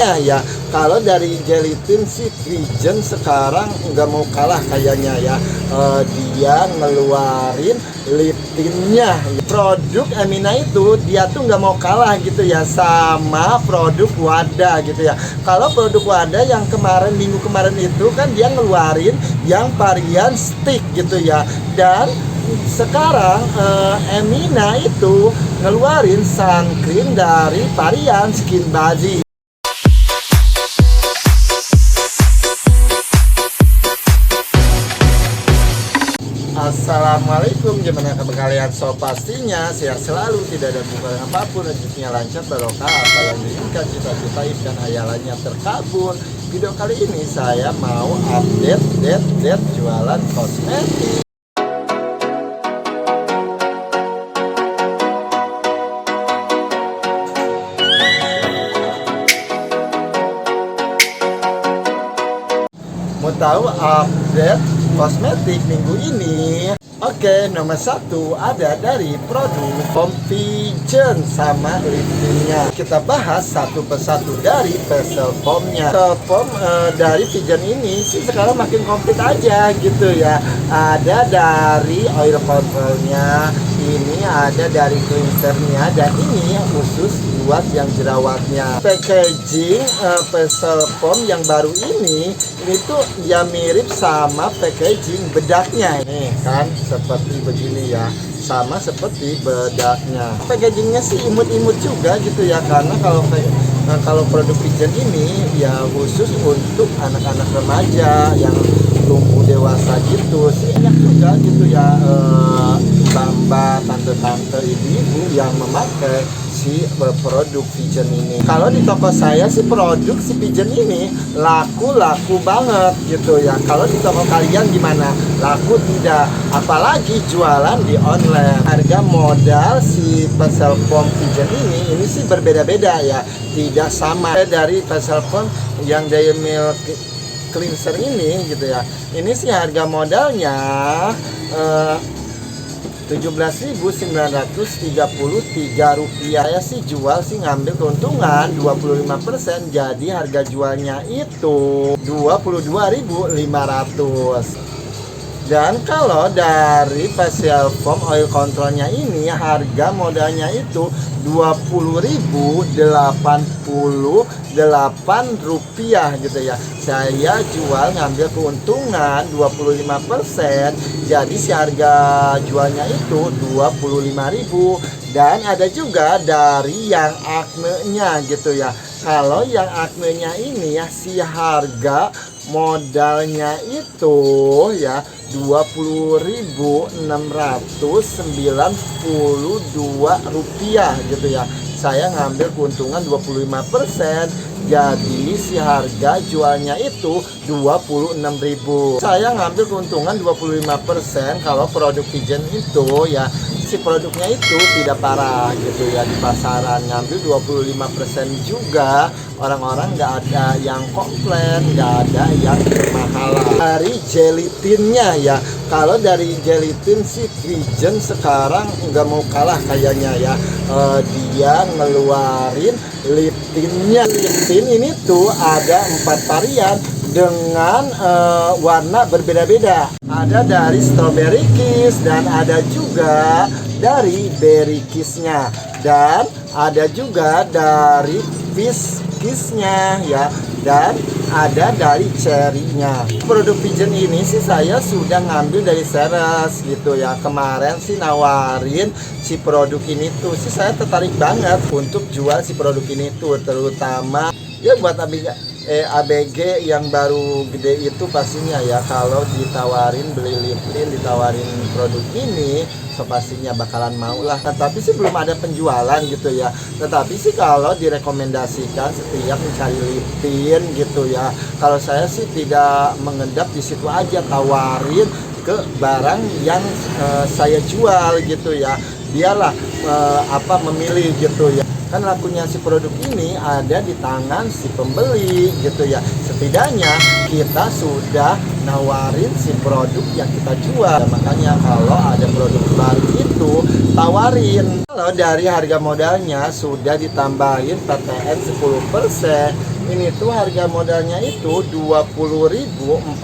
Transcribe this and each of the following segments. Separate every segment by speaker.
Speaker 1: Ya, kalau dari gelatin sih Pigeon sekarang nggak mau kalah kayaknya ya. Dia ngeluarin liptinnya. Produk Amina itu dia tuh nggak mau kalah gitu ya sama produk Wada gitu ya. Kalau produk Wada yang minggu kemarin itu kan dia ngeluarin yang varian stick gitu ya. Dan sekarang Amina itu ngeluarin sunscreen dari varian Skin Body. Assalamualaikum, gimana kabar kalian? So pastinya sehat selalu, tidak ada kekurangan apapun, rezekinya lancar, barokah, apa yang diinginkan, cita-cita dan hayalannya terkabul. Video kali ini saya mau update jualan kosmetik. Mau tahu update kosmetik minggu ini? Oke, nomor satu ada dari produk Pigeon sama liftingnya. Kita bahas satu persatu dari facial foamnya. Foam dari Pigeon ini sih sekarang makin komplit aja gitu ya. Ada dari oil controlnya, ini ada dari cleansernya, dan ini khusus buat yang jerawatnya. Packaging facial foam yang baru ini tuh ya mirip sama packaging bedaknya. Nih kan seperti begini ya, sama seperti bedaknya. Packagingnya sih imut-imut juga gitu ya, karena kalau produk Pigeon ini ya khusus untuk anak-anak remaja yang tumbuh dewasa gitu sih, banyak juga gitu ya mbak-mbak, tante-tante, ibu-ibu yang memakai si produk Pigeon ini. Kalau di toko saya si produk si Pigeon ini laku banget gitu ya. Kalau di toko kalian gimana? Laku tidak? Apalagi jualan di online. Harga modal si facial foam Pigeon ini sih berbeda-beda ya, tidak sama dari facial foam yang Day Milk cleanser ini gitu ya. Ini sih harga modalnya 17.933 rupiah. Ya sih jual sih ngambil keuntungan 25%, jadi harga jualnya itu 22.500. Dan kalau dari facial foam oil controlnya ini harga modalnya itu 20.088 rupiah gitu ya. Saya jual ngambil keuntungan 25%, jadi si harga jualnya itu 25.000. Dan ada juga dari yang acne-nya gitu ya. Kalau yang acne-nya ini ya si harga modalnya itu ya 20.692 rupiah gitu ya. Saya ngambil keuntungan 25%, jadi si harga jualnya itu 26.000. Saya ngambil keuntungan 25% kalau produk Pigeon itu ya, si produknya itu tidak parah gitu ya. Di pasaran ngambil 25% juga, orang-orang nggak ada yang komplain, nggak ada yang kemahalan. Dari gelatinnya ya, kalau dari gelatin si Pigeon sekarang nggak mau kalah kayaknya ya. Dia ngeluarin liptinnya. Liptin ini tuh ada 4 varian dengan warna berbeda-beda. Ada dari strawberry kiss, dan ada juga dari berry kissnya, dan ada juga dari fish kissnya ya, dan ada dari cherry-nya. Produk Pigeon ini sih saya sudah ngambil dari Ceres gitu ya. Kemarin sih nawarin si produk ini tuh sih saya tertarik banget untuk jual si produk ini tuh, terutama ya buat ABG yang baru gede itu pastinya ya. Kalau ditawarin beli liptin, ditawarin produk ini, so pastinya bakalan mau lah. Tapi sih belum ada penjualan gitu ya. Tetapi sih kalau direkomendasikan setiap mencari liptin gitu ya, kalau saya sih tidak mengendap di situ aja, tawarin ke barang yang saya jual gitu ya. Biarlah memilih gitu ya. Kan lakunya si produk ini ada di tangan si pembeli gitu ya. Setidaknya kita sudah nawarin si produk yang kita jual. Makanya kalau ada produk baru itu tawarin. Kalau dari harga modalnya sudah ditambahin PTN 10%, Ini tuh harga modalnya itu Rp20.439.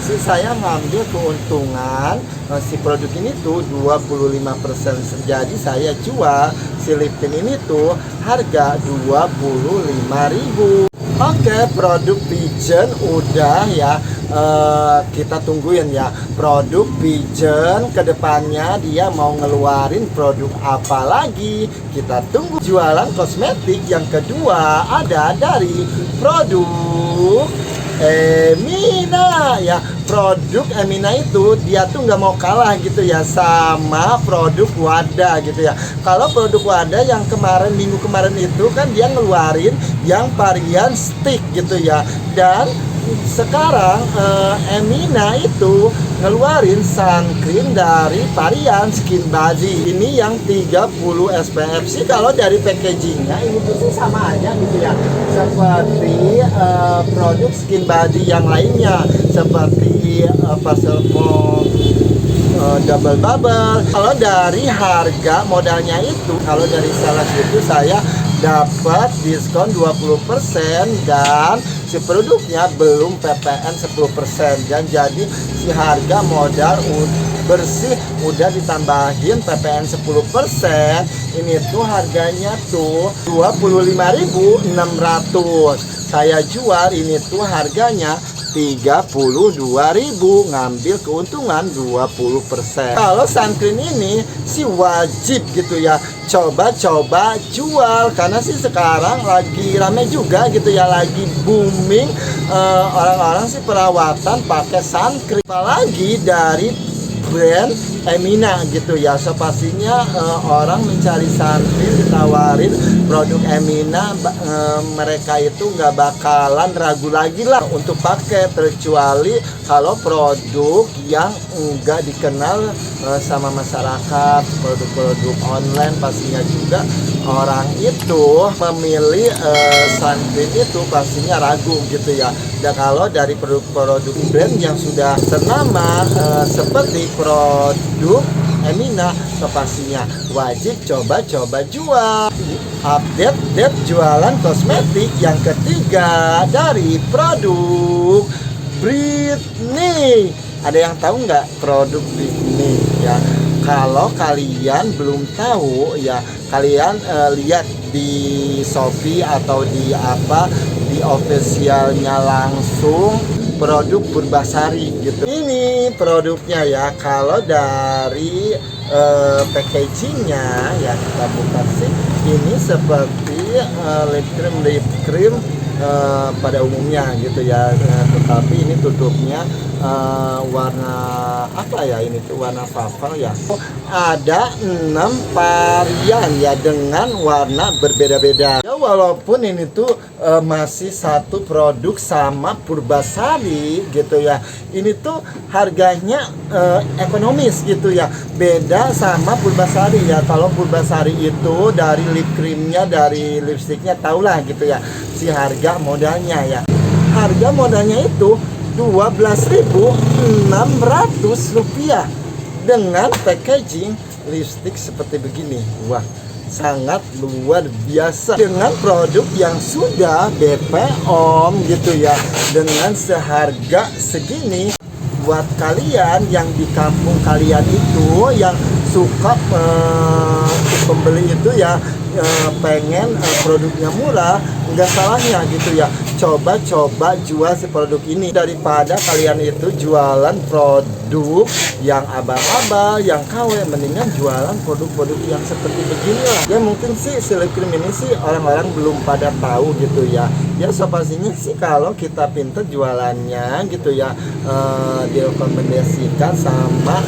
Speaker 1: Si saya ngambil keuntungan si produk ini tuh 25%. Jadi saya jual si lip tint ini tuh harga Rp25.000. Oke, produk Pigeon udah ya, kita tungguin ya produk Pigeon kedepannya dia mau ngeluarin produk apa lagi, kita tunggu. Jualan kosmetik yang kedua ada dari produk Emina ya. Produk Emina itu dia tuh nggak mau kalah gitu ya sama produk Wadah gitu ya. Kalau produk Wadah yang minggu kemarin itu kan dia ngeluarin yang varian stick gitu ya, dan sekarang Emina itu ngeluarin sunscreen dari varian Skin Body. Ini yang 30 SPF sih. Kalau dari packagingnya ini tuh sih sama aja gitu ya, seperti produk Skin Body yang lainnya, seperti Parcel Foam, Double Bubble. Kalau dari harga modalnya itu, kalau dari salah itu saya dapat diskon 20% dan si produknya belum PPN 10%, dan jadi si harga modal bersih udah ditambahin PPN 10%. Ini tuh harganya tuh Rp25.600. Saya jual ini tuh harganya Rp32.000, ngambil keuntungan 20%. Kalau sunscreen ini sih wajib gitu ya, coba-coba jual, karena sih sekarang lagi rame juga gitu ya, lagi booming orang-orang sih perawatan pakai sunscreen, apalagi dari brand Emina gitu ya. So pastinya orang mencari sunscreen ditawarin produk Emina, mereka itu nggak bakalan ragu lagi lah untuk pakai, terkecuali kalau produk yang nggak dikenal sama masyarakat, produk-produk online. Pastinya juga orang itu memilih sunscreen itu pastinya ragu gitu ya. Dan kalau dari produk-produk brand yang sudah ternama seperti produk Emina, pastinya wajib coba-coba jual. Update jualan kosmetik yang ketiga dari produk Britney. Ada yang tahu nggak produk Britney ya? Kalau kalian belum tahu ya, kalian lihat di Shopee atau di officialnya langsung produk Purbasari gitu. Ini produknya ya. Kalau dari packagingnya ya, kita buka sih, ini seperti lip cream pada umumnya gitu ya, tetapi ini tutupnya warna apa ya, ini tuh warna purple ya. Ada 6 varian ya dengan warna berbeda-beda ya, walaupun ini tuh masih satu produk sama Purbasari gitu ya. Ini tuh harganya ekonomis gitu ya, beda sama Purbasari ya. Kalau Purbasari itu dari lip creamnya, dari lipstiknya, tahulah gitu ya si harga modalnya ya. Harga modalnya itu Rp12.600 dengan packaging lipstick seperti begini. Wah, sangat luar biasa, dengan produk yang sudah BPOM gitu ya, dengan seharga segini. Buat kalian yang di kampung kalian itu yang suka pembeli itu ya, pengen produknya murah, nggak salahnya gitu ya, coba-coba jual si produk ini, daripada kalian itu jualan produk yang abal-abal, yang KW. Mendingan jualan produk-produk yang seperti begini lah ya. Mungkin sih si lip cream ini sih orang-orang belum pada tahu gitu ya. Ya so pastinya sih kalau kita pinter jualannya gitu ya, direkomendasikan sama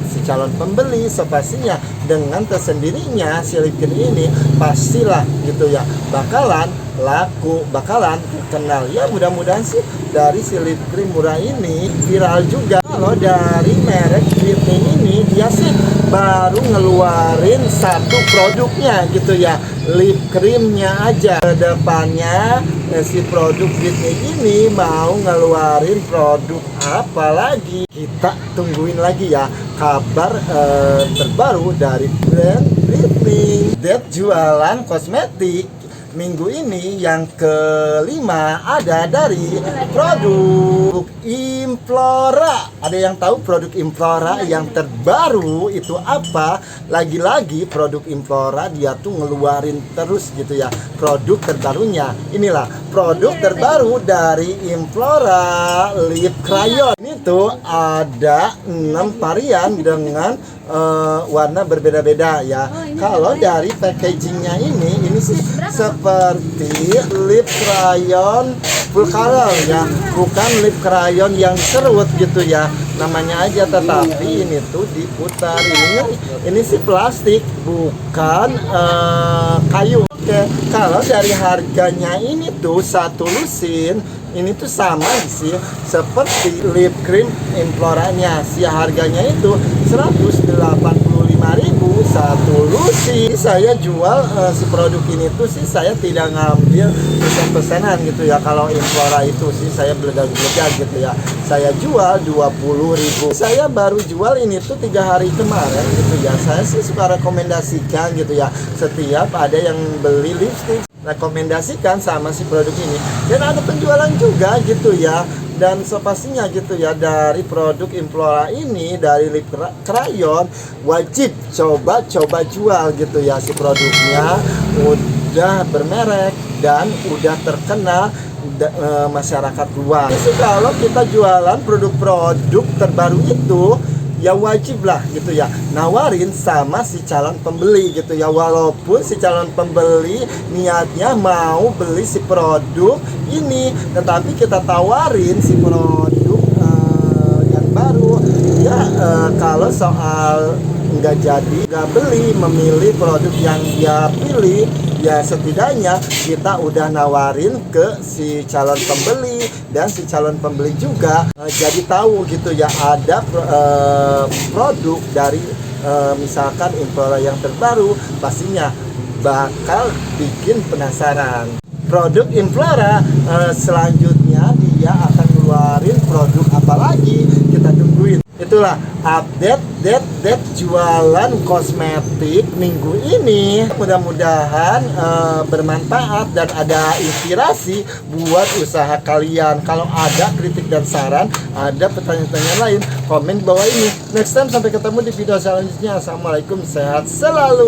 Speaker 1: si calon pembeli, so pastinya dengan tersendirinya si lip cream ini pastilah gitu ya bakalan laku, bakalan terkenal ya. Mudah-mudahan sih dari si lip cream murah ini viral juga. Kalau dari merek Britney ini, dia sih baru ngeluarin satu produknya gitu ya, lip creamnya aja. Kedepannya si produk Britney ini mau ngeluarin produk apa lagi, kita tungguin lagi ya kabar terbaru dari brand Britney. evening. Update jualan kosmetik minggu ini yang kelima ada dari produk Implora. Ada yang tahu produk Implora yang terbaru itu apa? Lagi-lagi produk Implora dia tuh ngeluarin terus gitu ya produk terbarunya. Inilah produk terbaru dari Implora Lip Crayon. Ini tuh ada 6 varian dengan warna berbeda-beda ya. Kalau dari packagingnya ini sih seperti lip crayon full color ya, bukan lip crayon yang serut gitu ya namanya aja, tetapi ini tuh diputar. Ini sih plastik bukan kayu. Oke, kalau dari harganya ini tuh satu lusin ini tuh sama sih seperti lip cream Imploranya. Si harganya itu 185.000 satu lusin. Saya jual si produk ini tuh sih saya tidak ngambil pesan-pesanan gitu ya. Kalau Implora itu sih saya beledak-beledak gitu ya. Saya jual 20.000. Saya baru jual ini tuh 3 hari kemarin gitu ya. Saya sih suka rekomendasikan gitu ya. Setiap ada yang beli lipstick rekomendasikan sama si produk ini, dan ada penjualan juga gitu ya. Dan so pastinya gitu ya dari produk Implora ini, dari lip crayon, wajib coba jual gitu ya. Si produknya udah bermerek dan udah terkenal masyarakat luas. Jadi kalau kita jualan produk-produk terbaru itu ya wajib lah gitu ya nawarin sama si calon pembeli gitu ya. Walaupun si calon pembeli niatnya mau beli si produk ini, tetapi kita tawarin si produk yang baru ya. Kalau soal nggak jadi nggak beli, memilih produk yang dia pilih ya, setidaknya kita udah nawarin ke si calon pembeli, dan si calon pembeli juga jadi tahu gitu ya ada produk dari misalkan Implora yang terbaru, pastinya bakal bikin penasaran. Produk Implora selanjutnya dia akan keluarin produk apa lagi, kita tungguin. Itulah update jualan kosmetik minggu ini. Mudah-mudahan bermanfaat dan ada inspirasi buat usaha kalian. Kalau ada kritik dan saran, ada pertanyaan-pertanyaan lain, komen bawah ini. Next time sampai ketemu di video selanjutnya. Assalamualaikum, sehat selalu.